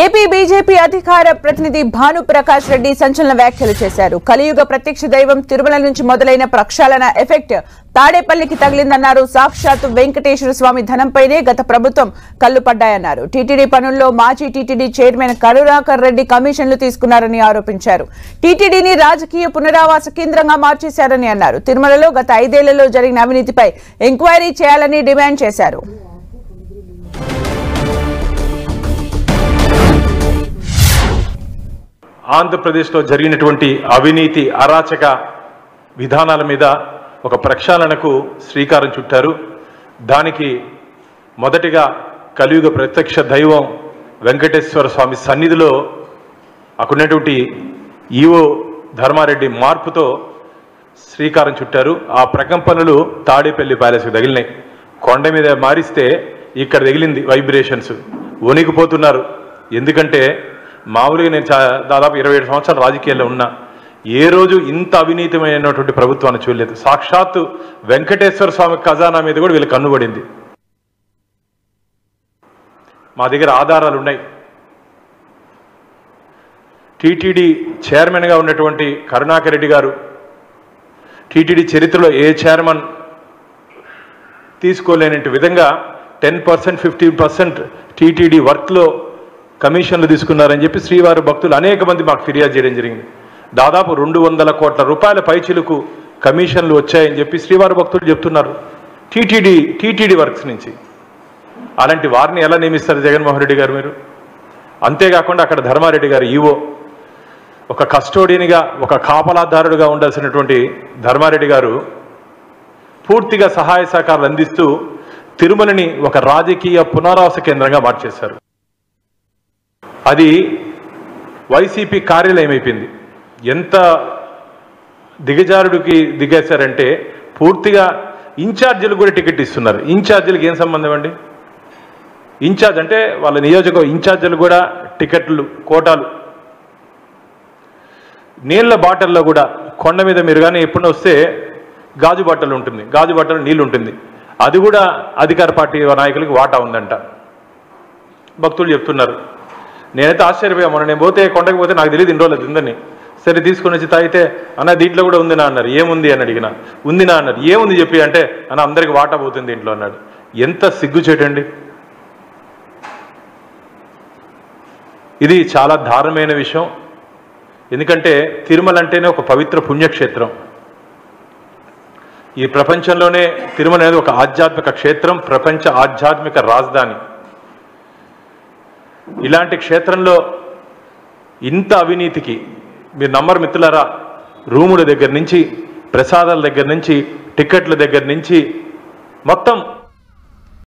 AP BJP అధికార ప్రతినిధి భాను ప్రకాష్ రెడ్డి సంచలన వ్యాఖ్యలు చేశారు. కలియుగ ప్రత్యక్ష దైవం తిరుమల నుంచి మొదలైన ప్రక్షాళన ఎఫెక్ట్ తాడేపల్లికి తగిలిందన్నారు. సాక్షాత్తు వెంకటేశ్వర స్వామి ధనంపైనే గత ప్రభుత్వం కళ్లు పడ్డాయన్నారు. టీటీడీ పనుల్లో మాజీ టీటీడీ చైర్మన్ కరుణాకర్ రెడ్డి కమిషన్లు తీసుకున్నారని ఆరోపించారు. టీటీడీని రాజకీయ పునరావాస కేంద్రంగా మార్చేశారని అన్నారు. తిరుమలలో గత 5 ఏళ్లలో జరిగిన అవినీతిపై ఎంక్వైరీ చేయాలని డిమాండ్ చేశారు. ఆంధ్రప్రదేశ్లో జరిగినటువంటి అవినీతి అరాచక విధానాల మీద ఒక ప్రక్షాళనకు శ్రీకారం చుట్టారు. దానికి మొదటిగా కలియుగ ప్రత్యక్ష దైవం వెంకటేశ్వర స్వామి సన్నిధిలో అక్కడున్నటువంటి ఈవో ధర్మారెడ్డి మార్పుతో శ్రీకారం చుట్టారు. ఆ ప్రకంపనలు తాడేపల్లి ప్యాలెస్కి తగిలినాయి. కొండ మీద మారిస్తే ఇక్కడ తగిలింది వైబ్రేషన్స్. వణికిపోతున్నారు. ఎందుకంటే మామూలుగా నేను దాదాపు 27 సంవత్సరాలు రాజకీయాల్లో ఉన్నా ఏ రోజు ఇంత అవినీతిమైనటువంటి ప్రభుత్వాన్ని చూడలేదు. సాక్షాత్తు వెంకటేశ్వర స్వామి ఖజానా మీద కూడా వీళ్ళు కన్నుబడింది. మా దగ్గర ఆధారాలు ఉన్నాయి. టీటీడీ చైర్మన్గా ఉన్నటువంటి కరుణాకర్ రెడ్డి గారు టీటీడీ చరిత్రలో ఏ చైర్మన్ తీసుకోలేని విధంగా 10%, 15% టీటీడీ వర్క్లో కమిషన్లు తీసుకున్నారని చెప్పి శ్రీవారి భక్తులు అనేక మంది మాకు ఫిర్యాదు చేయడం జరిగింది. దాదాపు 200 కోట్ల రూపాయల పైచిలకు కమిషన్లు వచ్చాయని చెప్పి శ్రీవారి భక్తులు చెప్తున్నారు టీటీడీ వర్క్స్ నుంచి. అలాంటి వారిని ఎలా నియమిస్తారు జగన్మోహన్ రెడ్డి గారు మీరు? అంతేకాకుండా అక్కడ ధర్మారెడ్డి గారు ఈవో, ఒక కస్టోడియన్గా ఒక కాపలాదారుడుగా ఉండాల్సినటువంటి ధర్మారెడ్డి గారు పూర్తిగా సహాయ సహకారాలు అందిస్తూ తిరుమలని ఒక రాజకీయ పునరావాస కేంద్రంగా మార్చేశారు. అది వైసీపీ కార్యాలయం అయిపోయింది. ఎంత దిగజారుడికి దిగేశారంటే పూర్తిగా ఇన్ఛార్జీలకు కూడా టికెట్ ఇస్తున్నారు. ఇన్ఛార్జీలకు ఏం సంబంధం అండి? ఇన్ఛార్జ్ అంటే వాళ్ళ నియోజకవర్గ ఇన్ఛార్జీలు కూడా టికెట్లు, కోటాలు. నీళ్ల బాటల్లో కూడా కొండ మీద మీరు కానీ ఎప్పుడు వస్తే గాజు బాటలు ఉంటుంది, గాజు బాటలు నీళ్ళు ఉంటుంది. అది కూడా అధికార పార్టీ నాయకులకి వాటా ఉందంట భక్తులు చెప్తున్నారు. నేనైతే ఆశ్చర్యపోయా. మొన్న నేను పోతే కొండకి పోతే నాకు తెలియదు ఇన్ని రోజులు ఉందని. సరే తీసుకొని వచ్చి తాగితే అన్న దీంట్లో కూడా ఉందినా అన్నారు. ఏముంది అని అడిగిన. ఉందినా అన్నారు. ఏముంది చెప్పి అంటే అన్న అందరికి వాటా పోతుంది దీంట్లో అన్నాడు. ఎంత సిగ్గుచేటండి! ఇది చాలా దారుణమైన విషయం. ఎందుకంటే తిరుమల అంటేనే ఒక పవిత్ర పుణ్యక్షేత్రం. ఈ ప్రపంచంలోనే తిరుమల అనేది ఒక ఆధ్యాత్మిక క్షేత్రం, ప్రపంచ ఆధ్యాత్మిక రాజధాని. ఇలాంటి క్షేత్రంలో ఇంత అవినీతికి మీరు నమ్మరు మిత్రులారా. రూముల దగ్గర నుంచి, ప్రసాదాల దగ్గర నుంచి, టికెట్ల దగ్గర నుంచి మొత్తం